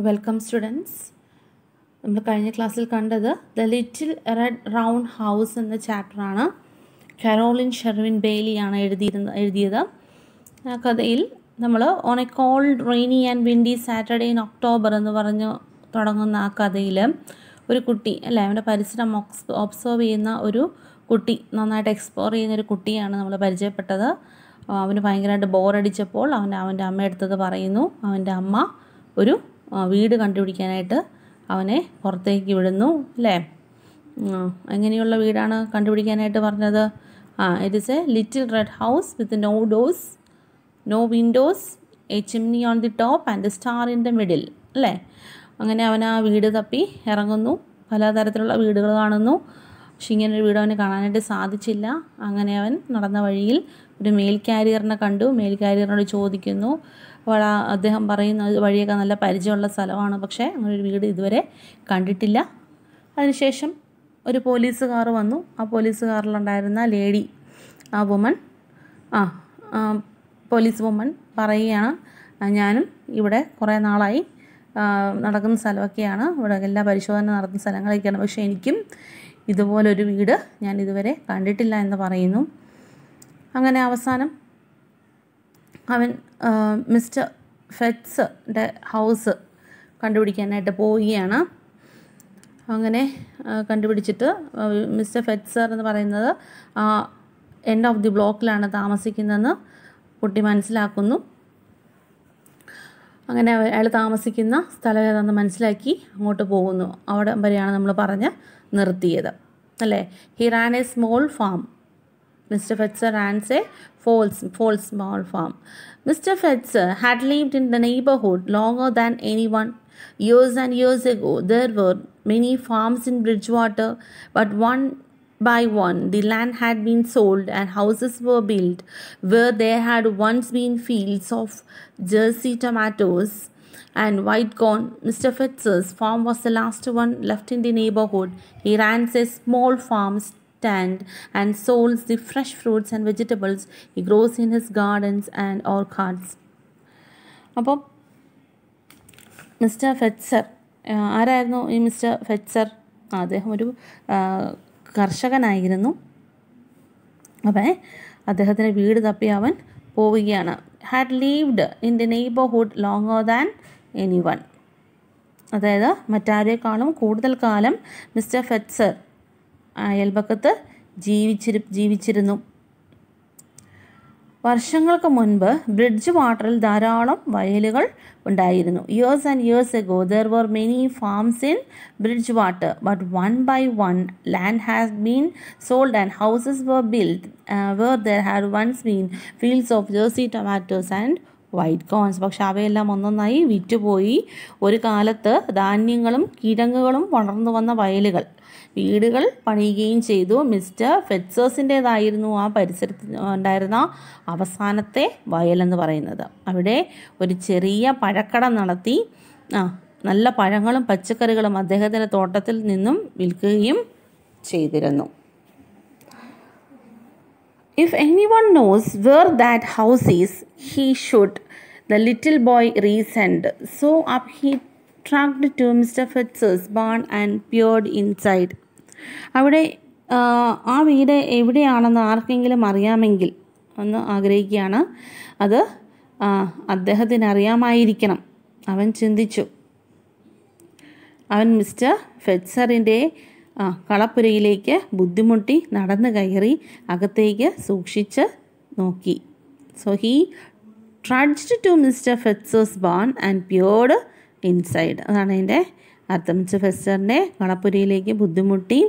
Welcome students. നമ്മൾ കഴിഞ്ഞ ക്ലാസ്സിൽ കണ്ടത് the little red round house എന്ന ചാപ്റ്ററാണ്. കരോളിൻ ഷെർവിൻ ബെയ്ലിയാണ് എഴുതിയത്. ആ കഥയിൽ നമ്മൾ on a cold rainy and windy Saturday in October എന്ന് പറഞ്ഞ് തുടങ്ങുന്ന ആ കഥയിൽ ഒരു കുട്ടി അല്ലേ, അവൻ്റെ പരിസരം ഒബ്സർവ് ചെയ്യുന്ന ഒരു കുട്ടി, നന്നായിട്ട് എക്സ്പ്ലോർ ചെയ്യുന്നൊരു കുട്ടിയാണ് നമ്മൾ പരിചയപ്പെട്ടത്. അവന് ഭയങ്കരമായിട്ട് ബോറടിച്ചപ്പോൾ അവൻ്റെ അമ്മ എടുത്തത് പറയുന്നു. അവൻ്റെ അമ്മ ഒരു വീട് കണ്ടുപിടിക്കാനായിട്ട് അവനെ പുറത്തേക്ക് വിടുന്നു അല്ലേ. എങ്ങനെയുള്ള വീടാണ് കണ്ടുപിടിക്കാനായിട്ട് പറഞ്ഞത്? It is a little red house with no doors, no windows, a chimney on the top and a star in the middle അല്ലേ. അങ്ങനെ അവൻ ആ വീട് തപ്പി ഇറങ്ങുന്നു. പലതരത്തിലുള്ള വീടുകൾ കാണുന്നു. പക്ഷെ ഇങ്ങനൊരു വീട് അവന് കാണാനായിട്ട് സാധിച്ചില്ല. അങ്ങനെ അവൻ നടന്ന വഴിയിൽ ഒരു മെയിൽ കാരിയറിനെ കണ്ടു. മെയിൽ കാരിയറിനോട് ചോദിക്കുന്നു. അപ്പോൾ അദ്ദേഹം പറയുന്ന വഴിയൊക്കെ നല്ല പരിചയമുള്ള സ്ഥലമാണ്, പക്ഷേ അങ്ങനൊരു വീട് ഇതുവരെ കണ്ടിട്ടില്ല. അതിനുശേഷം ഒരു പോലീസുകാർ വന്നു. ആ പോലീസുകാരിലുണ്ടായിരുന്ന ലേഡി, ആ വുമൺ, പോലീസ് വുമൺ പറയുകയാണ്, ഞാനും ഇവിടെ കുറേ നാളായി നടക്കുന്ന സ്ഥലമൊക്കെയാണ്, ഇവിടെ എല്ലാ പരിശോധന നടത്തുന്ന സ്ഥലങ്ങളൊക്കെയാണ്, പക്ഷേ എനിക്കും ഇതുപോലൊരു വീട് ഞാൻ ഇതുവരെ കണ്ടിട്ടില്ല എന്ന് പറയുന്നു. അങ്ങനെ അവസാനം അവൻ മിസ്റ്റർ ഫെറ്റ്സിൻ്റെ ഹൗസ് കണ്ടുപിടിക്കാനായിട്ട് പോവുകയാണ്. അങ്ങനെ കണ്ടുപിടിച്ചിട്ട് മിസ്റ്റർ ഫെറ്റ്സർ എന്ന് പറയുന്നത് എൻഡ് ഓഫ് ദി ബ്ലോക്കിലാണ് താമസിക്കുന്നതെന്ന് കുട്ടി മനസ്സിലാക്കുന്നു. അങ്ങനെ അയാൾ താമസിക്കുന്ന സ്ഥലം ഏതാണെന്ന് മനസ്സിലാക്കി അങ്ങോട്ട് പോകുന്നു. അവിടെ വരെയാണ് നമ്മൾ പറഞ്ഞ് നിർത്തിയത് അല്ലേ. He Rann A small farm. Mr. Fetzer ran a small farm. Mr. Fetzer had lived in the neighborhood longer than anyone. Years and years ago, there were many farms in Bridgewater, but one by one, the land had been sold and houses were built where there had once been fields of Jersey tomatoes and white corn. Mr. Fetzer's farm was the last one left in the neighborhood. He ran a small farm stand and sold the fresh fruits and vegetables he grows in his gardens and orchards. അപ്പോൾ mister Fetzer ആരായിരുന്നു? ഈ mister Fetzer അദ്ദേഹം ഒരു കർഷകനായിരുന്നു. അപ്പോൾ അദ്ദേഹത്തിന് വീട് തപ്പി അവൻ പോവുകയാണ്. Had lived in the neighbourhood longer than any one. അതായത് മറ്റാരേക്കാളും കൂടുതൽ കാലം മിസ്റ്റർ ഫെറ്റ്സർ അയൽപക്കത്ത് ജീവിച്ചിരുന്നു. വർഷങ്ങൾക്ക് മുൻപ് ബ്രിഡ്ജ് വാട്ടറിൽ ധാരാളം വയലുകൾ ഉണ്ടായിരുന്നു. Years and years ago there were many farms in Bridgewater, but one by one land has been sold and houses were build where there had once been fields of Jersey tomatoes and white corns. പക്ഷെ അവയെല്ലാം ഒന്നൊന്നായി വിറ്റുപോയി. ഒരു കാലത്ത് ധാന്യങ്ങളും കിഴങ്ങുകളും വളർന്നു വന്ന വയലുകൾ, വീടുകൾ പണിയുകയും ചെയ്തു. മിസ്റ്റർ ഫെറ്റ്സേഴ്സിൻ്റേതായിരുന്നു ആ പരിസരത്ത് ഉണ്ടായിരുന്ന അവസാനത്തെ വയലെന്ന് പറയുന്നത്. അവിടെ ഒരു ചെറിയ പഴക്കട നടത്തി നല്ല പഴങ്ങളും പച്ചക്കറികളും അദ്ദേഹത്തിൻ്റെ തോട്ടത്തിൽ നിന്നും വിൽക്കുകയും ചെയ്തിരുന്നു. If anyone knows where that house is, he should, the little boy reasoned. So up he tracked to Mr. Fetzer's barn and peered inside. അവിടെ ആ വീട് എവിടെയാണെന്ന് ആർക്കെങ്കിലും അറിയാമെങ്കിൽ ഒന്ന് ആഗ്രഹിക്കുകയാണ്. അത് അദ്ദേഹത്തിന് അറിയാമായിരിക്കണം. അവൻ ചിന്തിച്ചു. അവൻ മിസ്റ്റർ ഫെറ്റ്സറിൻ്റെ കളപ്പുരയിലേക്ക് ബുദ്ധിമുട്ടി നടന്നു കയറി അകത്തേക്ക് സൂക്ഷിച്ച് നോക്കി. So he trudged to mister Fetzer's barn and peered inside. അതാണ് അതിൻ്റെ അർത്ഥം. മിസ്റ്റർ ഫെറ്റ്സറിൻ്റെ കളപ്പുരയിലേക്ക് ബുദ്ധിമുട്ടി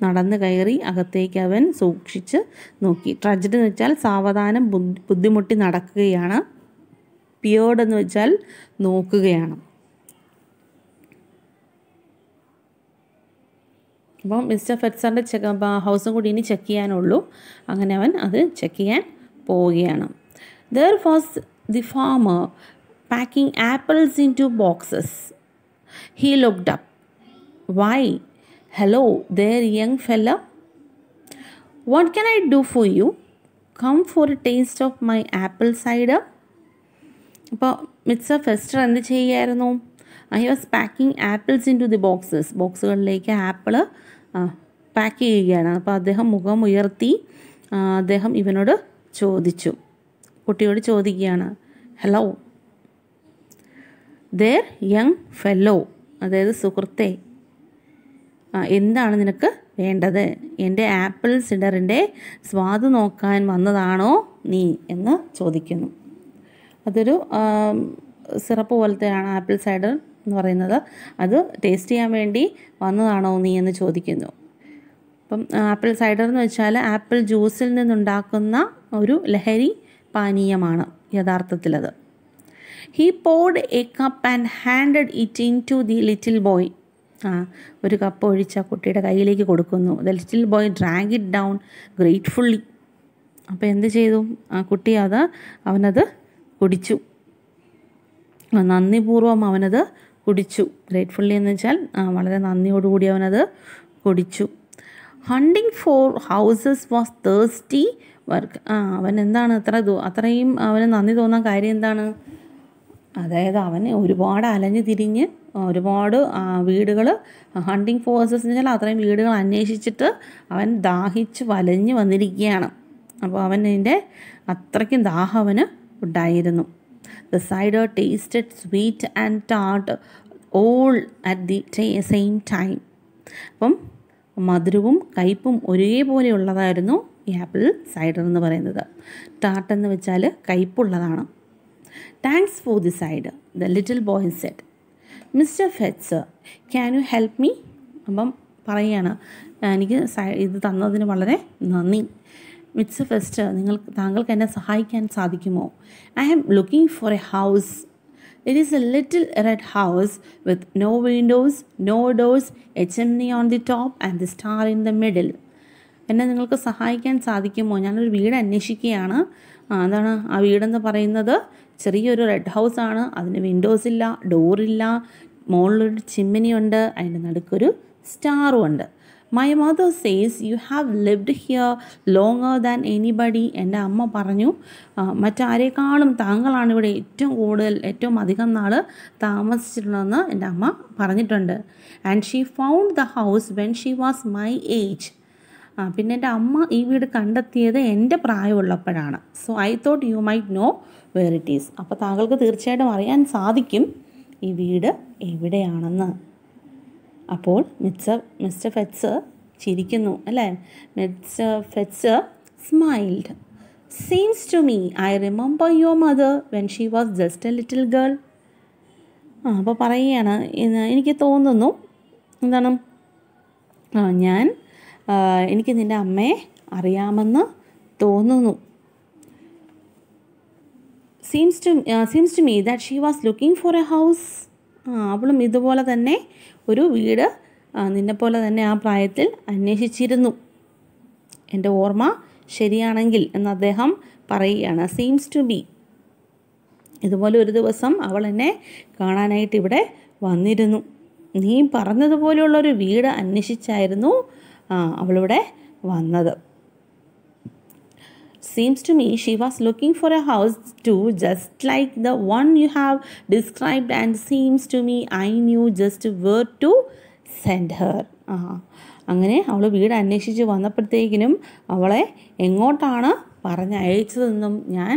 നടന്നു കയറി അകത്തേക്ക് അവൻ സൂക്ഷിച്ച് നോക്കി. ട്രഡ്ജ്ഡ് എന്ന് വെച്ചാൽ സാവധാനം ബുദ്ധിമുട്ടി നടക്കുകയാണ്. പിയേർഡ് എന്ന് വെച്ചാൽ നോക്കുകയാണ്. അപ്പോൾ മിസ്റ്റർ ഫെറ്റ്സറിൻ്റെ ഹൗസും കൂടി ഇനി ചെക്ക് ചെയ്യാനുള്ളൂ. അങ്ങനെ അവൻ അത് ചെക്ക് ചെയ്യാൻ പോവുകയാണ്. There was the farmer packing apples into boxes. He looked up. Why, hello there, young fellow. What can I do for you? Come for a taste of my apple cider. അപ്പോൾ mister Fester എന്ത് ചെയ്യുമായിരുന്നു? I was packing apples into the boxes. ബോക്സുകളിലേക്ക് apple pack ചെയ്യുകയാണ്. അപ്പോൾ അദ്ദേഹം മുഖം ഉയർത്തി അദ്ദേഹം ഇവനോട് ചോദിച്ചു, കുട്ടിയോട് ചോദിക്കുകയാണ്, ഹലോ ദേർ യങ് ഫെല്ലോ, അതായത് സുഹൃത്തെ, എന്താണ് നിനക്ക് വേണ്ടത്? എൻ്റെ ആപ്പിൾ സിഡറിൻ്റെ സ്വാദ് നോക്കാൻ വന്നതാണോ നീ എന്ന് ചോദിക്കുന്നു. അതൊരു സിറപ്പ് പോലത്തെയാണ് ആപ്പിൾ സൈഡർ എന്ന് പറയുന്നത്. അത് ടേസ്റ്റ് ചെയ്യാൻ വേണ്ടി വന്നതാണോ നീ എന്ന് ചോദിക്കുന്നു. അപ്പം ആപ്പിൾ സൈഡർ എന്ന് വെച്ചാൽ ആപ്പിൾ ജ്യൂസിൽ നിന്നുണ്ടാക്കുന്ന ഒരു ലഹരി പാനീയമാണ് യഥാർത്ഥത്തിലത്. He poured a cup and handed it into the little boy. ഒരു കപ്പ് ഒഴിച്ച കുട്ടിയുടെ കയ്യിലേക്ക് കൊടുക്കുന്നു. The little boy drank it down gratefully. അപ്പോൾ എന്ത് ചെയ്തു? ആ കുട്ടി അവനത് കുടിച്ചു. നന്ദിപൂർവ്വം അവനത് കുടിച്ചു. ഗ്രേറ്റ്ഫുള്ളി എന്ന് വെച്ചാൽ വളരെ നന്ദിയോടുകൂടി അവനത് കുടിച്ചു. Hunting for houses was thirsty work. അവൻ എന്താണ് അത്രയും അവന് നന്ദി തോന്നാൻ കാര്യം എന്താണ്? അതായത് അവന് ഒരുപാട് അലഞ്ഞ് തിരിഞ്ഞ് ഒരുപാട് വീടുകൾ, ഹണ്ടിങ് ഫോർ ഹൗസസ് എന്ന് വെച്ചാൽ അത്രയും വീടുകൾ അന്വേഷിച്ചിട്ട് അവൻ ദാഹിച്ച് വലഞ്ഞ് വന്നിരിക്കുകയാണ്. അപ്പോൾ അവൻ്റെ അത്രയ്ക്കും ദാഹം അവന് ഉണ്ടായിരുന്നു. The cider tasted sweet and tart all at the same time. അപ്പം മധുരവും കയ്പും ഒരേപോലെ ഉള്ളതായിരുന്നു ഈ ആപ്പിൾ സൈഡർ എന്ന് പറയുന്നത്. ടാർട്ട് എന്ന് വെച്ചാൽ കയ്പുള്ളതാണ്. Thanks for the cider, the little boy said. Mister Fetzer, can you help me? അപ്പം പറയുകയാണ്, എനിക്ക് ഇത് തന്നതിന് വളരെ നന്ദി. മിസ്റ്റർ ഫെസ്റ്റർ, താങ്കൾക്ക് എന്നെ സഹായിക്കാൻ സാധിക്കുമോ? I am looking for a house. It is a little red house with no windows, no doors, a chimney on the top and the star in the middle. എന്നെ നിങ്ങൾക്ക് സഹായിക്കാൻ സാധിക്കുമോ? ഞാനൊരു വീട് അന്വേഷിക്കുകയാണ്. എന്താണ് ആ വീടെന്ന് പറയുന്നത്? ചെറിയൊരു റെഡ് ഹൗസാണ്. അതിന് വിൻഡോസ് ഇല്ല, ഡോറില്ല, മുകളിലൊരു ചിമ്മിനി ഉണ്ട്, അതിൻ്റെ നടുക്കൊരു സ്റ്റാറും ഉണ്ട്. My mother says you have lived here longer than anybody. എൻ്റെ അമ്മ പറഞ്ഞു, മറ്റാരേക്കാളും താങ്കളാണ് ഇവിടെ ഏറ്റവും അധികം നാൾ താമസിച്ചിട്ടുള്ളതെന്ന് എൻ്റെ അമ്മ പറഞ്ഞിട്ടുണ്ട്. And she found the house when she was my age. പിന്നെ എൻ്റെ അമ്മ ഈ വീട് കണ്ടെത്തിയത് എൻ്റെ പ്രായമുള്ളപ്പോഴാണ്. So I thought you might know where it is. അപ്പോൾ താങ്കൾക്ക് തീർച്ചയായിട്ടും അറിയാൻ സാധിക്കും ഈ വീട് എവിടെയാണെന്ന്. അപ്പോൾ മിസ്റ്റർ ഫെറ്റ്സർ ചിരിക്കുന്നു, അല്ലേ? Mister Fetzer smiled. Seems to me I remember your mother when she was just a little girl. അപ്പോൾ പറയുകയാണ്, എനിക്ക് തോന്നുന്നു എന്താണ്, എനിക്ക് നിൻ്റെ അമ്മയെ അറിയാമെന്ന് തോന്നുന്നു. Seems to me that she was looking for a house. അവളും ഇതുപോലെ തന്നെ ഒരു വീട് നിന്നെപ്പോലെ തന്നെ ആ പ്രായത്തിൽ അന്വേഷിച്ചിരുന്നു, എൻ്റെ ഓർമ്മ ശരിയാണെങ്കിൽ എന്ന് അദ്ദേഹം പറയുകയാണ്. സീംസ് ടു ബി, ഇതുപോലെ ഒരു ദിവസം അവൾ എന്നെ കാണാനായിട്ട് ഇവിടെ വന്നിരുന്നു. നീ പറഞ്ഞതുപോലെയുള്ളൊരു വീട് അന്വേഷിച്ചായിരുന്നു അവളിവിടെ വന്നത്. Seems to me she was looking for a house too, just like the one you have described, and seems to me I knew just where to send her. അങ്ങനെ അവൾ വീട് അന്വേഷിച്ച് വന്നപ്പോഴത്തേക്കിനും അവളെ എങ്ങോട്ടാണ് പറഞ്ഞയച്ചതെന്നും ഞാൻ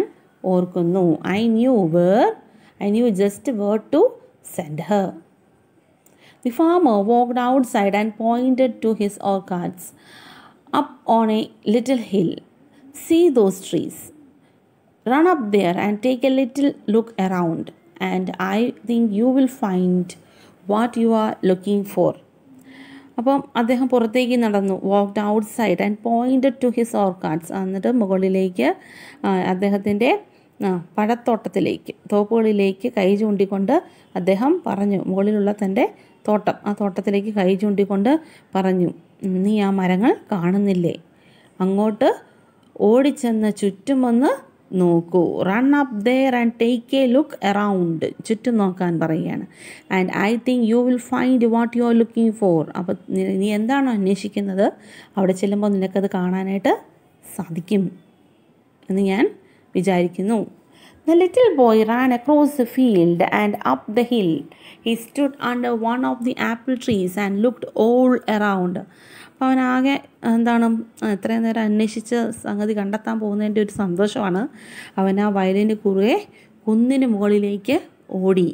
ഓർക്കുന്നു. I knew just where to send her. The farmer walked outside and pointed to his orchards up on a little hill. See those trees. Run up there and take a little look around, and I think you will find what you are looking for. അപ്പം അദ്ദേഹം പുറത്തേക്ക് നടന്നു. walked outside and pointed to his orchards. എന്നിട്ട് മുകളിലേക്ക് അദ്ദേഹത്തിൻ്റെ പഴത്തോട്ടത്തിലേക്ക്, തോപ്പുകളിലേക്ക് കൈ ചൂണ്ടിക്കൊണ്ട് അദ്ദേഹം പറഞ്ഞു, മുകളിലുള്ള തൻ്റെ തോട്ടം, ആ തോട്ടത്തിലേക്ക് കൈ ചൂണ്ടിക്കൊണ്ട് പറഞ്ഞു, നീ ആ മരങ്ങൾ കാണുന്നില്ലേ? അങ്ങോട്ട് ഓടിച്ചെന്ന് ചുറ്റുമൊന്ന് നോക്കൂ. Run up there and take a look around. ചുറ്റും നോക്കാൻ പറയുകയാണ്. And I think you will find what you are looking for. അപ്പോൾ നീ എന്താണോ അന്വേഷിക്കുന്നത് അവിടെ ചെല്ലുമ്പോൾ നിനക്കത് കാണാനായിട്ട് സാധിക്കും എന്ന് ഞാൻ വിചാരിക്കുന്നു. The little boy ran across the field and up the hill. He stood under one of the apple trees and looked all around. അപ്പോൾ അവനാകെ എന്താണ് ഇത്രയും നേരം അന്വേഷിച്ച് സംഗതി കണ്ടെത്താൻ പോകുന്നതിൻ്റെ ഒരു സന്തോഷമാണ്. അവൻ ആ വയലിന് കുറുകെ കുന്നിന് മുകളിലേക്ക് ഓടി.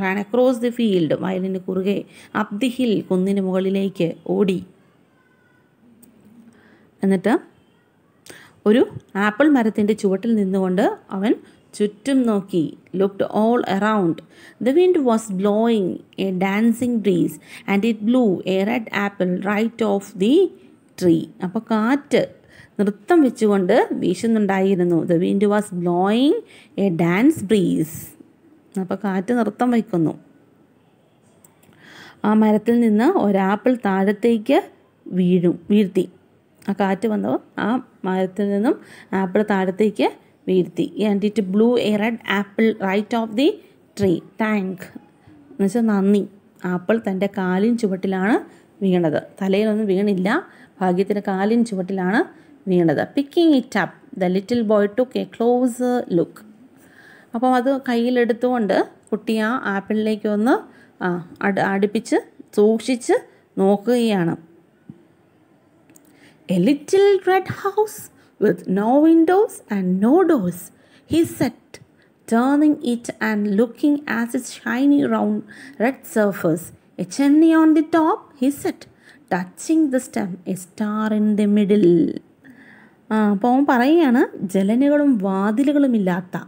റാൻ അക്രോസ് ദി ഫീൽഡ്, വയലിന് കുറുകെ, അപ്പ് ദി ഹിൽ, കുന്നിന് മുകളിലേക്ക് ഓടി. എന്നിട്ട് ഒരു ആപ്പിൾ മരത്തിൻ്റെ ചുവട്ടിൽ നിന്നുകൊണ്ട് അവൻ ചുറ്റും നോക്കി. Looked all around. The wind was blowing a dancing breeze and it blew a red apple right off the tree. അപ്പോൾ കാറ്റ് നൃത്തം വെച്ചുകൊണ്ട് വീശുന്നുണ്ടായിരുന്നു. The wind was blowing a dance breeze. അപ്പോൾ കാറ്റ് നൃത്തം വയ്ക്കുന്നു. ആ മരത്തിൽ നിന്ന് ഒരാപ്പിൾ താഴത്തേക്ക് വീഴ്ത്തി. ആ കാറ്റ് വന്നപ്പോൾ ആ മരത്തിൽ നിന്നും ആപ്പിൾ താഴത്തേക്ക് വീഴ്ത്തി. And it blew a red apple right off the tree. Thank എന്ന് വെച്ചാൽ നന്ദി. ആപ്പിൾ തൻ്റെ കാലിൻ ചുവട്ടിലാണ് വീണത്. തലയിലൊന്നും വീണില്ല, ഭാഗ്യത്തിന് കാലിൻ ചുവട്ടിലാണ് വീണത്. Picking it up the little boy took A close look. അപ്പോൾ അത് കയ്യിലെടുത്തുകൊണ്ട് കുട്ടി ആ ആപ്പിളിലേക്ക് ഒന്ന് അടുപ്പിച്ച് സൂക്ഷിച്ച് നോക്കുകയാണ്. A little red house with no windows and no doors, he said, turning it and looking at its shiny round red surface. A chimney on the top, he said, touching the stem, a star in the middle. അപ്പോൾ അവൻ പറയുകയാണ്, ജലനുകളും വാതിലുകളും ഇല്ലാത്ത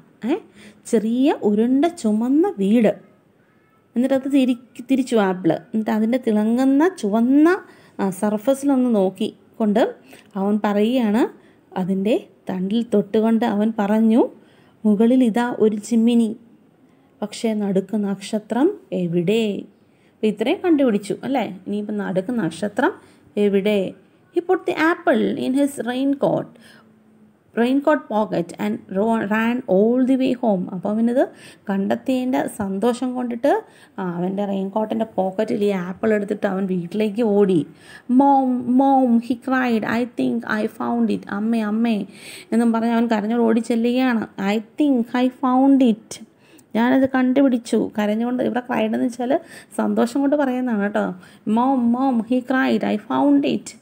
ചെറിയ ഉരുണ്ട ചുമന്ന വീട്. എന്നിട്ടത് തിരിച്ചു ആപ്പിൾ. എന്നിട്ട് അതിൻ്റെ തിളങ്ങുന്ന ചുവന്ന സർഫസിലൊന്ന് നോക്കി കൊണ്ട് അവൻ പറയുകയാണ്, അതിൻ്റെ തണ്ടിൽ തൊട്ടുകൊണ്ട് അവൻ പറഞ്ഞു, മുകളിൽ ഇതാ ഒരു ചിമ്മിനി, പക്ഷേ നടുക്ക് നക്ഷത്രം എവിടെ? അപ്പോൾ ഇത്രയും കണ്ടുപിടിച്ചു അല്ലേ. ഇനിയിപ്പോൾ നടുക്ക് നക്ഷത്രം എവിടെ? He put the apple in his raincoat pocket and ran all the way home. അപ്പോൾ അവനത് കണ്ടെത്തിയതിൻ്റെ സന്തോഷം കൊണ്ടിട്ട് അവൻ്റെ റെയിൻകോട്ടിൻ്റെ പോക്കറ്റിൽ ഈ ആപ്പിൾ എടുത്തിട്ട് അവൻ വീട്ടിലേക്ക് ഓടി. Mom he cried, I think I found it. അമ്മേ എന്നും പറഞ്ഞ് അവൻ കരഞ്ഞോട് ഓടി ചെല്ലുകയാണ്. I think I found it, ഞാനത് കണ്ടുപിടിച്ചു. കരഞ്ഞുകൊണ്ട്, ഇവിടെ ക്രൈഡ് എന്ന് വെച്ചാൽ സന്തോഷം കൊണ്ട് പറയുന്നതാണ് കേട്ടോ. Mom he cried, I found it.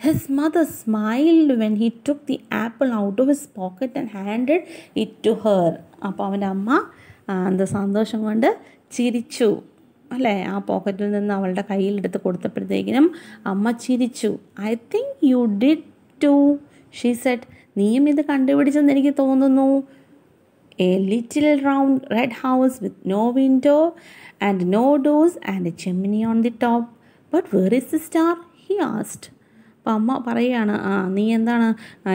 His mother smiled when he took the apple out of his pocket and handed it to her. അപ്പോൾ അവൻ്റെ അമ്മ എന്ത് സന്തോഷം കൊണ്ട് ചിരിച്ചു അല്ലേ. ആ പോക്കറ്റിൽ നിന്ന് അവളുടെ കയ്യിലെടുത്ത് കൊടുത്തപ്പോഴത്തേക്കിനും അമ്മ ചിരിച്ചു. I think you did too, she said. നീയും ഇത് കണ്ടുപിടിച്ചെന്ന് എനിക്ക് തോന്നുന്നു. A little round red house with no window and no doors and a chimney on the top. But where is the star? He asked. അപ്പോൾ അമ്മ പറയുകയാണ്, നീ എന്താണ്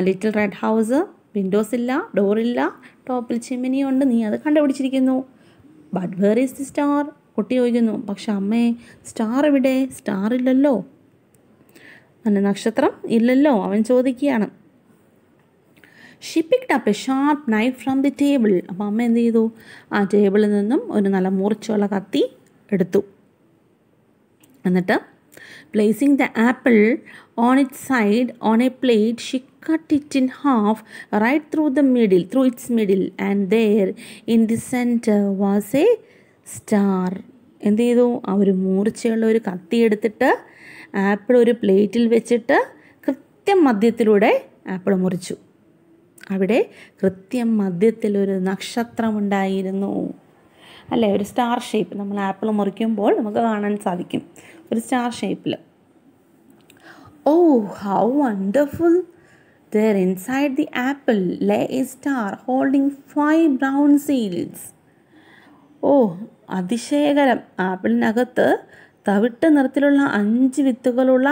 little red house, Windows ഇല്ല, ഡോറില്ല, ടോപ്പിൽ ചിമ്മിനി ഉണ്ട്, നീ അത് കണ്ടുപിടിച്ചിരിക്കുന്നു. But where is the star? കുട്ടി ചോദിക്കുന്നു. പക്ഷെ അമ്മേ, സ്റ്റാർ എവിടെ? സ്റ്റാർ ഇല്ലല്ലോ, നക്ഷത്രം ഇല്ലല്ലോ. അവൻ ചോദിക്കുകയാണ്. She picked up a sharp knife from the table. അപ്പോൾ അമ്മ എന്ത് ചെയ്തു? ആ ടേബിളിൽ നിന്നും ഒരു നല്ല മൂർച്ചയുള്ള കത്തി എടുത്തു. എന്നിട്ട് placing the apple on its side on a plate, she cut it in half right through its middle, and there in the center was a star. എന്ത് ചെയ്തു? ആ ഒരു മൂർച്ചയുള്ള ഒരു കത്തി എടുത്തിട്ട് ആപ്പിൾ ഒരു പ്ലേറ്റിൽ വെച്ചിട്ട് കൃത്യം മധ്യത്തിലൂടെ ആപ്പിൾ മുറിച്ചു. അവിടെ കൃത്യം മധ്യത്തിലൊരു നക്ഷത്രമുണ്ടായിരുന്നു അല്ലേ, ഒരു സ്റ്റാർ ഷേപ്പ്. നമ്മൾ ആപ്പിൾ മുറിക്കുമ്പോൾ നമുക്ക് കാണാൻ സാധിക്കും ഒരു സ്റ്റാർ ഷേപ്പിൽ. Oh, how wonderful! There inside the apple lay a star holding 5 brown seeds. അതിശയകരം! ആപ്പിളിനകത്ത് തവിട്ട് നിറത്തിലുള്ള 5 വിത്തുകളുള്ള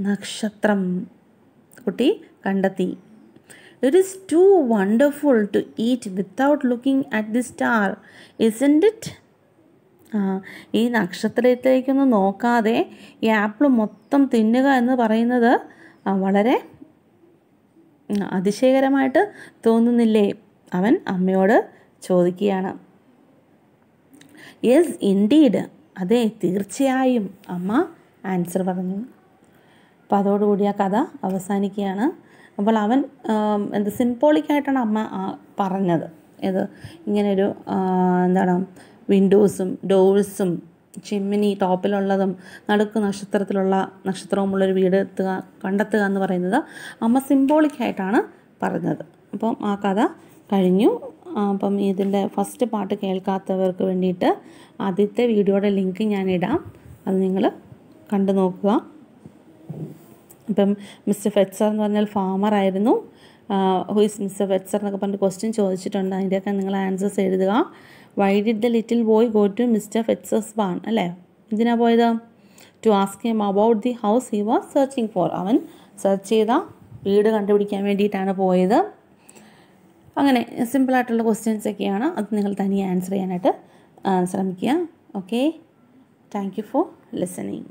നക്ഷത്രം കുട്ടി കണ്ടെത്തി. It is too wonderful to eat without looking at the star, isn't it? ഈ നക്ഷത്രത്തിലേക്കൊന്നും നോക്കാതെ ഈ ആപ്പിൾ മൊത്തം തിന്നുക എന്ന് പറയുന്നത് വളരെ അതിശയകരമായിട്ട് തോന്നുന്നില്ലേ? അവൻ അമ്മയോട് ചോദിക്കുകയാണ്. യെസ് ഇൻഡീഡ്, അതെ തീർച്ചയായും, അമ്മ ആൻസർ പറഞ്ഞു. അപ്പോൾ അതോടുകൂടി ആ കഥ അവസാനിക്കുകയാണ്. അപ്പോൾ അവൻ സിംബോളിക്കായിട്ടാണ് അമ്മ പറഞ്ഞത്. ഏത് ഇങ്ങനെയൊരു എന്താണ് വിൻഡോസും ഡോഴ്സും ചിമ്മിനി ടോപ്പിലുള്ളതും നടുക്ക് നക്ഷത്രവുമുള്ളൊരു വീട് കണ്ടെത്തുക എന്ന് പറയുന്നത് അമ്മ സിംബോളിക്കായിട്ടാണ് പറഞ്ഞത്. അപ്പം ആ കഥ കഴിഞ്ഞു. അപ്പം ഇതിൻ്റെ ഫസ്റ്റ് പാർട്ട് കേൾക്കാത്തവർക്ക് വേണ്ടിയിട്ട് ആദ്യത്തെ വീഡിയോയുടെ ലിങ്ക് ഞാൻ ഇടാം, അത് നിങ്ങൾ കണ്ടു നോക്കുക. അപ്പം മിസ്റ്റർ ഫെറ്റ്സർ എന്ന് പറഞ്ഞാൽ ഫാമറായിരുന്നു. ഹു ഈസ് മിസ്റ്റർ ഫെറ്റ്സർ എന്നൊക്കെ പറഞ്ഞിട്ട് ക്വസ്റ്റ്യൻ ചോദിച്ചിട്ടുണ്ട്. അതിൻ്റെയൊക്കെ നിങ്ങൾ ആൻസേഴ്സ് എഴുതുക. Why did the little boy go to mister Fetzer's barn? അല്ലേ, എന്തിനാണ് പോയത്? To ask him about the house he was searching for. അവൻ സെർച്ച് ചെയ്ത വീട് കണ്ടുപിടിക്കാൻ വേണ്ടിയിട്ടാണ് പോയത്. അങ്ങനെ സിമ്പിളായിട്ടുള്ള ക്വസ്റ്റ്യൻസ് ഒക്കെയാണ്. അത് നിങ്ങൾ തനിയെ ആൻസർ ചെയ്യാനായിട്ട് ശ്രമിക്കുക. Okay, thank you for listening.